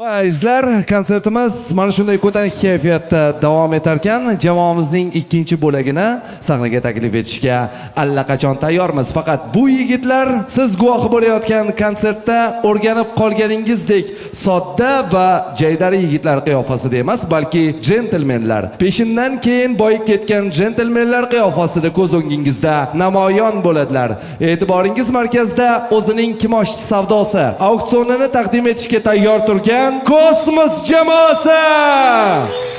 Azizlar, konsertimiz mana shunday ko'tarinki kayfiyatda davom etar ekan. Jamoamizning ikkinchi bo'lagini sahnaga taklif etishga allaqachon tayyormiz. Faqat bu yigitlar siz guvohi bo'layotgan konsertda o'rganib qolganingizdek sodda va jaydari yigitlar qiyofasida emas, balki jentelmenlar. Peshindan keyin boyib ketgan jentelmenlar qiyofasida ko'z o'ngingizda namoyon bo'ladilar. E'tiboringiz markazida o'zining kimosh savdosi auksionini taqdim etishga tayyor turgan Kosmos jamoasi.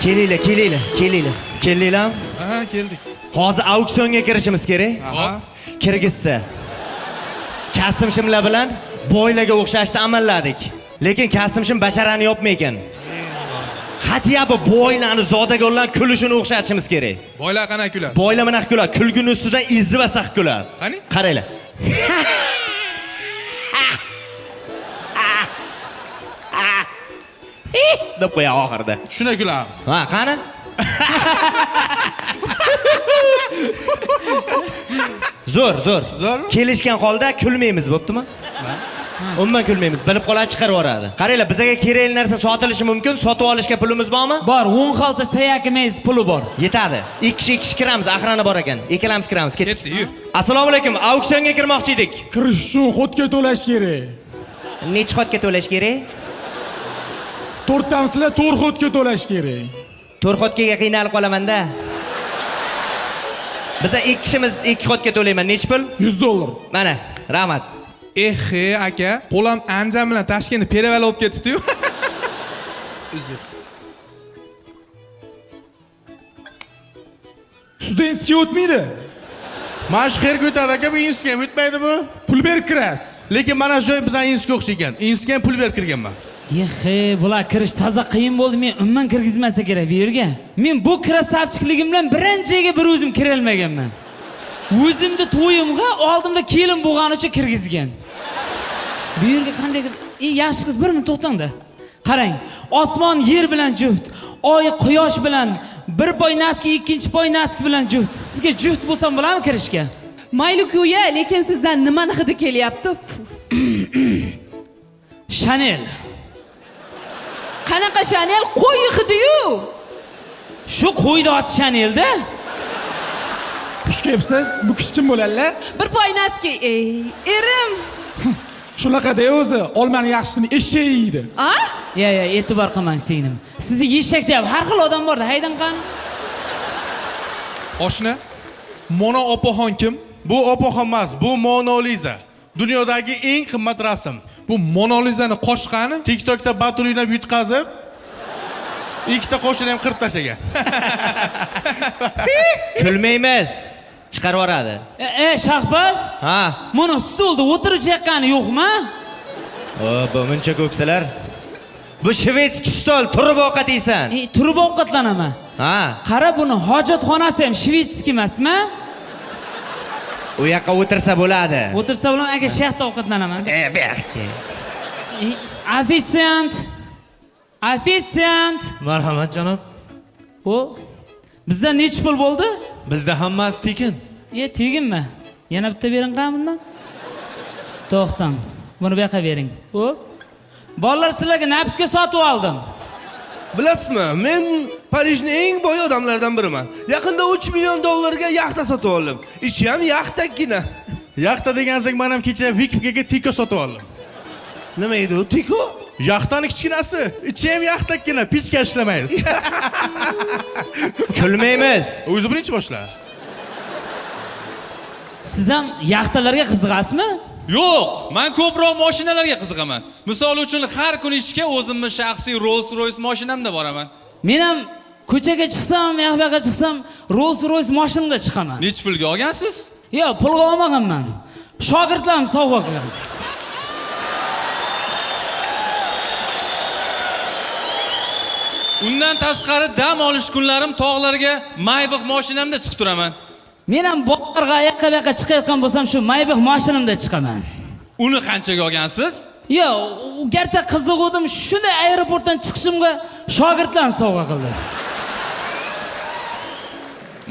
Kelinglar. Aha, keldik. Hozir auksionga kirishimiz kerak. Aha. Kirgizsa. Kastim-shimlar bilan boylarga o'xshashda amalladik. Lekin kastim-shim basharani yopmay ekan. Hatya bu boylarni zodagonlar kulishini o'xshatishimiz kerak. Boylar qana kuladi? Boylar mana kuladi, kulguni ustidan izzi va saq kuladi. Qani? Qaranglar. deb qo'ya oxirida. Shuna kuladi. Ha, qani? Zo'r. Zo'rmi? Kelishgan holda kulmaymiz, bo'ptimi? Umuman kulmaymiz, bilib qoladi, chiqarib yuboradi. Qaranglar, bizga kerakli narsa sotilishi mumkin, sotib olishga pulimiz bormi? Bor, 10 xalta sayakimiz puli bor. Yetadi. 2 kishi kiramiz, axrani bor ekan. Ikkalamiz kiramiz, ketdik. Ketdi, yur. Assalomu alaykum, auksionga kirmoqchi edik. Kirish uchun xodga to'lash kerak. Necha xotga to'lash kerak? 4 tamsizlar 4 xodga to'lash kerak. 4 xotgaga qiynalib qolaman-da. Biz 2 kishimiz 2 xotga to'layman. Necha pul? $100. Mana, rahmat. Aka, qo'lim anjam bilan Toshkentni peraval olib ketibdi-yu. Uzr. Studentga o'tmaydi. Mana shu xerga o'tadi aka, bu institutga o'tmaydi bu. Pul berib kirasiz. Lekin mana shu joy bizning institutga o'xshagan. Institutga pul berib kirganman. Yehe, bular kirish toza qiyin bo'ldi. Men umuman kirgizmasa kerak bu yerga. Men bu krasavchikligim bilan birinchiga bir o'zim kira olmaganman. O'zimni to'yimga oldimda kelin bo'lgani uchun kirgizgan. Bu yerga qanday yaxshi qiz, bir minut to'xtangda. Qarang, osmon yer bilan juft, oy quyosh bilan, bir poy naski, ikkinchi poy naski bilan juft. Sizga juft bo'lsam bo'ladimi kirishga? Mayli-ku-ya, lekin sizdan nimani hidi kelyapti? Chanel. Qanaqa Chanel? Qo'y hidi-yu. Shu qo'yda ot Chanelda. Xush kelibsiz. Bu kishi kim bo'ladilar? Bir poynaski. Erim. Shunaqa-da o'zi, olmani yaxshisini eshak yeydi. A? Ya, e'tibor qilmang singlim. Sizni eshak deyap, har xil odam bor-da, haydan qani. Oshna, Mona opaxon kim? Bu opaxon emas, bu Mona Lisa. Dunyodagi eng qimmat rasm. Bu Mona Lisani qo'shqani? TikTokda battle o'ynab yutqazib, ikkita qo'shini ham qirib tashlagan. Kulmaymiz. Chiqarib yuboradi. Shahbaz? Ha. Mana stolda o'tirib chaqqani yo'qmi? Bu muncha ko'psalar. Bu shvetski stol, turib ovqat yeysan. Turib ovqatlanaman. Ha. Qara, buni hojatxonasi ham shvetski emasmi? U yoqqa o'tirsa bo'ladi. O'tirsa bilan aka shayxda ovqatlanaman. Bu yoqqa. Ofisiant. Marhamat janob. O, bizdan necha pul bo'ldi? Bizda hammasi tekin. Teginmi? Yana bitta bering qani bundan. To'xtang. Buni bu yoqqa bering. O. Bolalar, sizlarga nabitga sotib oldim. Bilasizmi, men Parijning eng boy odamlardan biriman. Yaqinda $3 million yaxta sotib oldim. Ichi ham yaxtakkina. Yaxta degansek, men ham kecha Vikipga Tiko sotib oldim. Nima edi u Tiko? Yaxtaning kichkinasi, ichi ham yaxtakkina, pichka ishlamaydi. Kulmaymiz. O'zi birinchi boshlar. Siz ham yaxtalarga qiziqasizmi? Yo'q, men ko'proq mashinalarga qiziqaman. Misol uchun har kuni ishga o'zimning shaxsiy Rolls-Royce mashinamda boraman. Men ham ko'chaga chiqsam, yoqqa chiqsam, Rolls-Royce mashinamda chiqaman. Necha pulga olgansiz? Yo'q, pulga olmaganman. Shogirdlarim sovg'a qilgan. Undan tashqari dam olish kunlarim tog'larga Maybach mashinamda chiqib turaman. Men ham bog'larga yoqqa chiqayotgan bo'lsam, shu Maybach mashinamda chiqaman. Uni qanchaga olgansiz? Yo'q, u garta qiziquvdim, shunda aeroportdan chiqishimga shogirdlarim sovg'a qildi.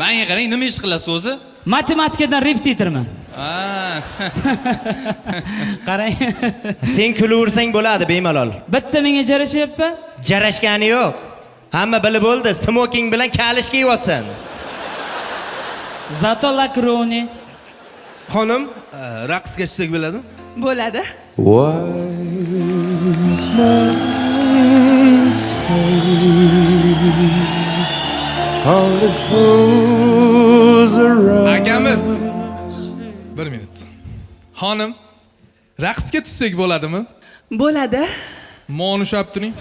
Menga qarang, nima ish qilasiz o'zi? Matematikadan repetitorman. Qarang. Sen kulaversang bo'ladi bemalol. Bitta menga jarashyapti. Jarashgani yo'q. Hamma bilib bo'ldi, smoking bilan kalish kiyyapsan. Zato lakroni. Xonim, raqsga tushsak bo'ladimi? Bo'ladi. Akamiz. 1 minut. Xonim, raqsga tushsak bo'ladimi? Bo'ladi. Moni ushlab turing.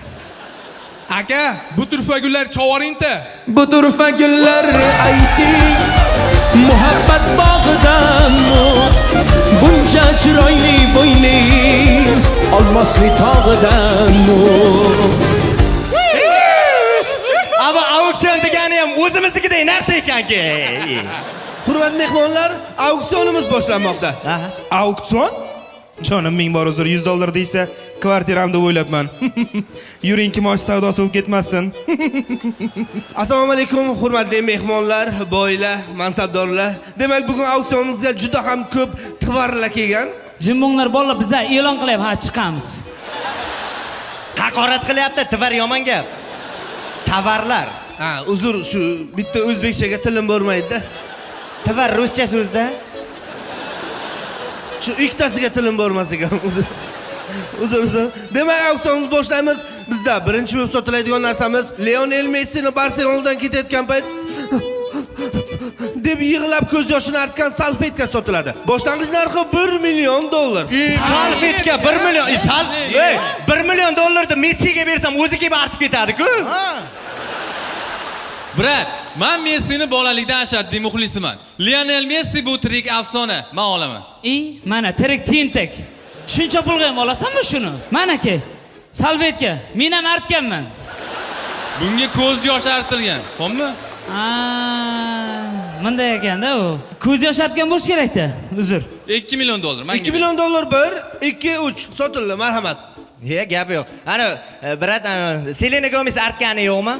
Aka, bu turfa gullar chovaringda. Bu turfa gullar ayting muhabbat bog'idanmi buncha chiroyli bo'yli olmosli tog'idanmi Ama auksion degani ham o'zimiznikidek narsa ekanki. Hurmatli mehmonlar, auksionimiz boshlanmoqda. Auksion? Jonim ming bor uzr, $100 deysa, kvartiram deb o'ylabman. Yuring kimosh savdosi bo'lib ketmasin. Assalomu alaykum, hurmatli mehmonlar, boylar, mansabdorlar. Demak, bugun auksionimizga juda ham ko'p tovarlar kelgan. Jimbonglar bolalar bizlar e'lon qilyapti, ha chiqamiz. Haqorat qilyapti, tovar yomon gap. Tovarlar. Ha, uzr, shu bitta o'zbekchaga tilim bo'lmaydi-da. Tovar ruscha so'zda. Shu ikkitasiga tilim bo'lmas ekan. Uzr. Demak, auksionimizni boshlaymiz. Bizda birinchi bo'lib sotiladigan narsamiz Lionel Messini Barselonadan ketayotgan payt deb yig'lab ko'z yoshini artgan salfetka sotiladi. Boshlang'ich narxi $1 million. Salfetka 1 million. 1 million dollarni Messiga bersam o'zi kelib artib ketadi-ku. Brat, men Messini bolalikdan ashaddiy muxlisiman. Lionel Messi bu tirik afsona, men olaman. Mana tirik tentak. Shuncha pulga ham olasanmi shuni? Mana ke. Salvetka, men ham artganman. Bunga ko'z yosh artilgan, xo'pmi? Bunday ekanda u. Ko'z yosh artgan bo'lish kerak-da. Uzr. $2 million. $2 million 1, 2, 3 sotildi, marhamat. Gap yo'q. Ana, brat, Selena Gomez artgani yo'qmi?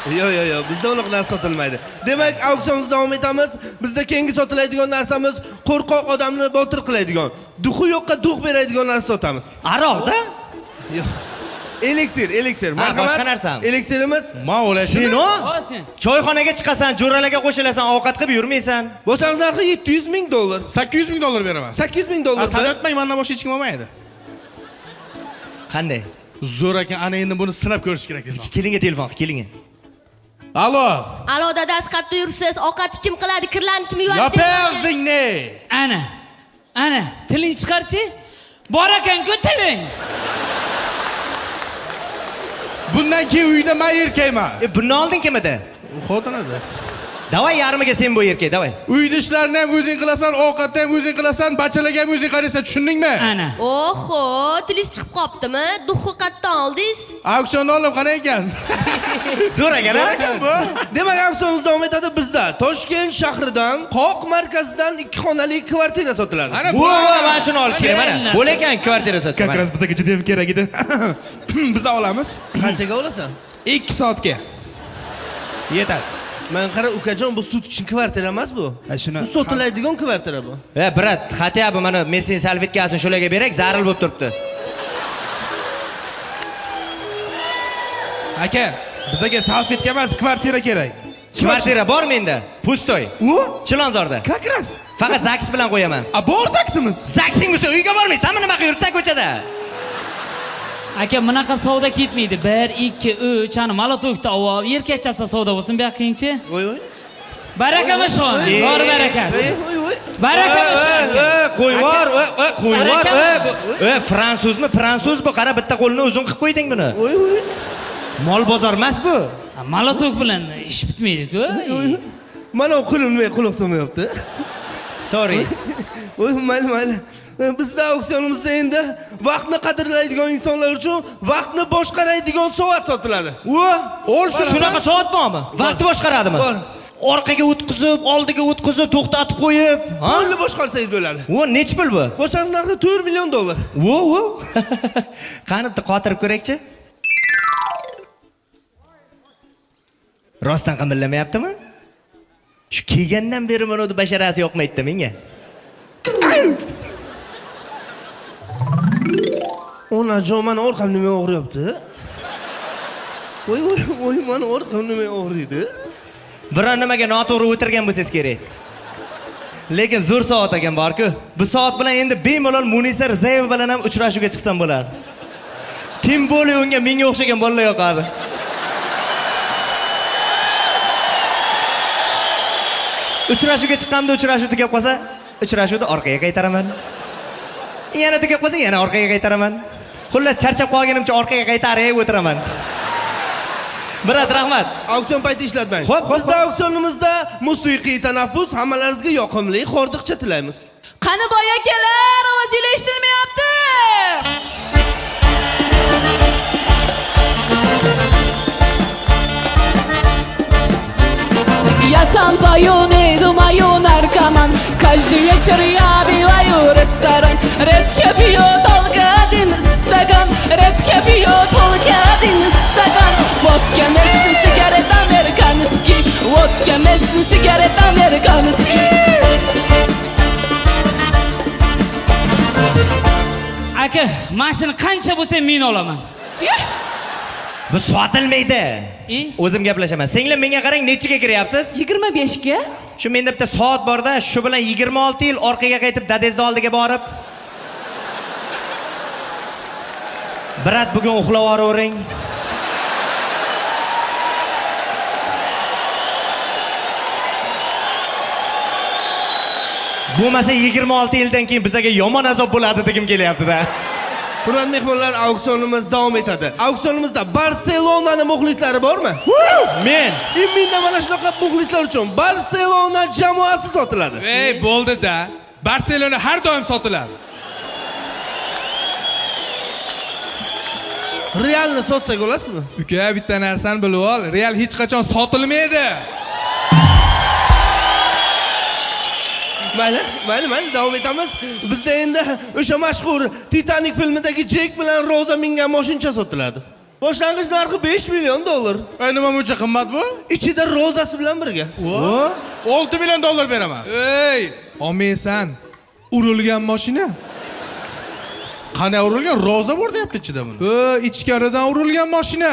Yo'q, bizda unaqa narsa sotilmaydi. Demak, auksionimizni davom etamiz. Bizda keyingi sotiladigan narsamiz qo'rqoq odamni botir qiladigan, duxi yo'qqa dux beradigan narsa sotamiz. Aroqda? Yo'q. Elixir. Marhamat. Boshqa narsami? Elixirimiz Men o'ylashim. Sen. Choyxonaga chiqasan, jo'ralarga qo'shilasan, ovqat qilib yurmaysan. boshlang'ich narxi $700 ming. $800 ming beraman. $800 ming. Sanatmang, mendan boshqa hech kim olmaydi. Qanday? Zo'r ekan, ana endi buni sinab ko'rish kerak telefon. Kelinga telefon, kelinga. Alo. Alo dada, qayerda yursiz? Ovqatni kim qiladi? Kirlarni kim yuvadi? Yopa o'zingni. Ana, tiling chiqarchi. Bor ekan-ku tiling. Bundan keyin uyda men erkakman. Bundan oldin kim edi? Xotinada. Davay yarmiga sen bu erkak, davay. Uyda ishlarni ham o'zing qilasan, ovqatni ham o'zing qilasan, bachalarga ham o'zing qaraysan, tushundingmi? Ana. Oho, tilingiz chiqib qoptimi? Duxni qayerdan oldingiz? Auksionda olib qanday ekan? Zo'r ekan, bu. Demak, auksionimiz davom etadi. Bizda Toshkent shahridan, Qoq markazidan 2 xonali kvartira sotiladi. Ana bu mana shuni olish kerak, mana. Bo'l ekan kvartira sotib. Как раз bizga juda ham kerak edi. Biz olamiz. Qanchaga olasan? 2 soatga. Yetadi. Men qara, ukajon, bu sud uchun kvartira emas bu. Shuni Bu sotiladigan kvartira bu. Brat, xatya bu mana Messining salvetkasini shularga berak, zaril bo'lib turibdi. Aka, bizga salfetka emas, kvartira kerak. Kvartira bor menda, pustoy. U? Chilonzorda. Как раз. Faqat zaks bilan qo'yaman. Bor zaksimiz. Zaksing bo'lsa uyga bormaysanmi, nima qilib yursan ko'chada? Aka, bunaqa savdo ketmaydi. 1, 2, 3, ana Molotokda avval erkakchasi savdo bo'lsin, bu yoqingchi. Voy. Barakami shu. Bor barakasi. Barakami shu. Qo'yvor, fransuzmi? Fransuz bu, qara bitta qo'lini uzun qilib qo'yding buni. Mol bozor emas bu. Molotok bilan ish bitmaydi-ku. Mana qo'limga quloq solmayapti. Sorry. Voy, mayli. Bizda auksionimizda endi vaqtni qadrlaydigan insonlar uchun vaqtni boshqaradigan soat sotiladi. Ol shunaqa soat bormi? Vaqtni boshqaradimi? Bor. Orqaga o'tkazib, oldiga o'tkazib, to'xtatib qo'yib, Pulni boshqarsangiz bo'ladi. Nech pul bu? Boshlang'ich narxi $4 million. Qani bitta qotirib ko'rak-chi? Rostdan qimirlamayaptimi? Shu kelgandan beri mana bu basharasi yoqmaydi menga. Onajon, mani orqam nima og'riyapti? Voy, mani orqam nima og'riydi? Biron nimaga noto'g'ri o'tirgan bo'lsangiz kerak. Lekin zo'r soat ekan bor-ku. Bu soat bilan endi bemalol Munisa Rizayeva bilan ham uchrashuvga chiqsam bo'ladi. Kim bo'li unga menga o'xshagan bolalar yoqadi. Uchrashuvga chiqqanda uchrashuv tugab qolsa, uchrashuvni orqaga qaytaraman. Yana tugab qolsa, yana orqaga qaytaraman. Xullas charchab qolganimcha orqaga qaytarib o'tiraman. Birat, rahmat. Auksion payti ishlatmang. Xo'p, Bizda auksionimizda musiqiy tanaffus, hammalaringizga yoqimli xordiqcha tilaymiz. Qani boy akalar, ovozingiz eshitilmayapti. Я сам пою, не думаю, наркоман. Каждый вечер я биваю ресторан. Редко пьет только один стакан. Редко пьет только один стакан. Водка вместо сигарет американский. Водка вместо сигарет американский. Aka, mashina qancha bo'lsa men olaman. Bu sotilmaydi. O'zim gaplashaman. Singlim menga qarang, nechiga kiryapsiz? 25 ga. Shu menda bitta soat bor-da, shu bilan 26 yil orqaga qaytib dadezni oldiga borib. Birat, bugun uxlab yuravering. Bo'lmasa 26 yildan keyin bizga yomon azob bo'ladi degim kelyapti-da. Hurmatli mehmonlar, auksionimiz davom etadi. Auksionimizda Barselonani muxlislari bormi? Men Menda mana shunaqa muxlislar uchun Barselona jamoasi sotiladi. Ey, bo'ldi-da. Barselona har doim sotiladi. Realni sotsak olasizmi? Uka, bitta narsani bilib ol, Real hech qachon sotilmaydi. Mayli, davom etamiz. Bizda endi o'sha mashhur Titanic filmidagi Jek bilan Roza mingan mashincha sotiladi. Boshlang'ich narxi $5 million. Ay, nima buncha qimmat bu? Ichida Rozasi bilan birga. 6 million dollar beraman. Ey, olmaysan. Urilgan mashina. Qanday urilgan? Roza bor deyapti ichida buni. Ichkaridan urilgan mashina.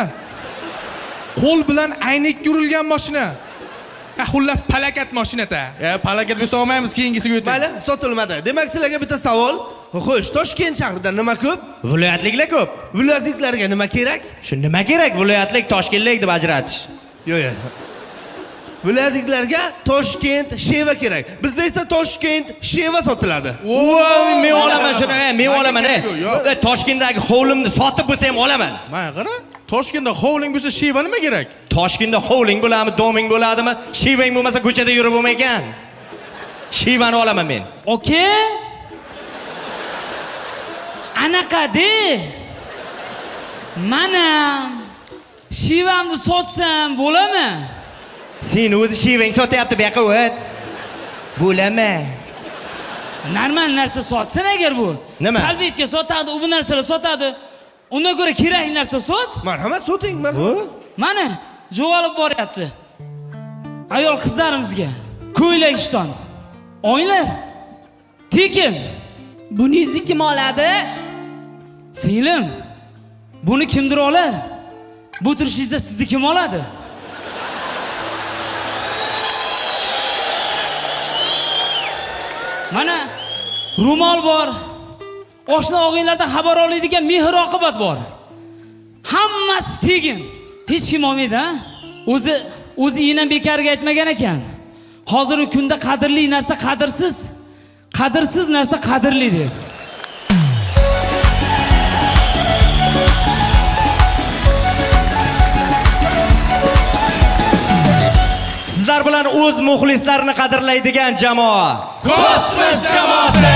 Qo'l bilan aynakka urilgan mashina. Xullas palakat mashina-da. Palakat bo'lsa olmaymiz, keyingisiga o'tamiz. Mayli, sotilmadi. Demak, sizlarga bitta savol. Xo'sh, Toshkent shahrida nima ko'p? viloyatliklar ko'p. Viloyatliklarga nima kerak? Shu nima kerak? Viloyatlik, Toshkentlik deb ajratish. Yo'q. Viloyatliklarga Toshkent sheva kerak. Bizda esa Toshkent sheva sotiladi. Voy, men olaman shuni, men olaman. Toshkentdagi hovlimni sotib bo'lsa ham olaman. Mana qara. Toshkentda hovling bo'lsa, sheva nima kerak? Toshkentda hovling bo'ladimi, doming bo'ladimi? Shevang bo'lmasa ko'chada yurib bo'lmaykan. Shevani olaman men. Oke? Anaqa-de. Mana shivamni sotsam bo'ladimi? Sen o'zi shevang sotyapti, bu yoqqa o't. Bo'lami? Normal narsa sotsin agar bu. Nima? Salvetka sotadi, u bu narsalar sotadi. Undan ko'ra kerakli narsa sot. Marhamat, soting, marhamat. Mana jo'valib boryapti. Ayol qizlarimizga ko'ylak ishton. Oylar. Tekin. Buningizni kim oladi? Singlim. Buni kimdir olar? Bu turishingizda sizni kim oladi? Mana ro'mol bor. Oshna og'aylardan xabar oladigan mehr oqibat bor. Hammasi tegin. Hech kim olmaydi, ha? O'zi yinan bekarga aytmagan ekan. Hozirgi kunda qadrli narsa qadrsiz, qadrsiz narsa qadrli deb. Sizlar bilan o'z muxlislarini qadrlaydigan jamoa. Kosmos jamoasi.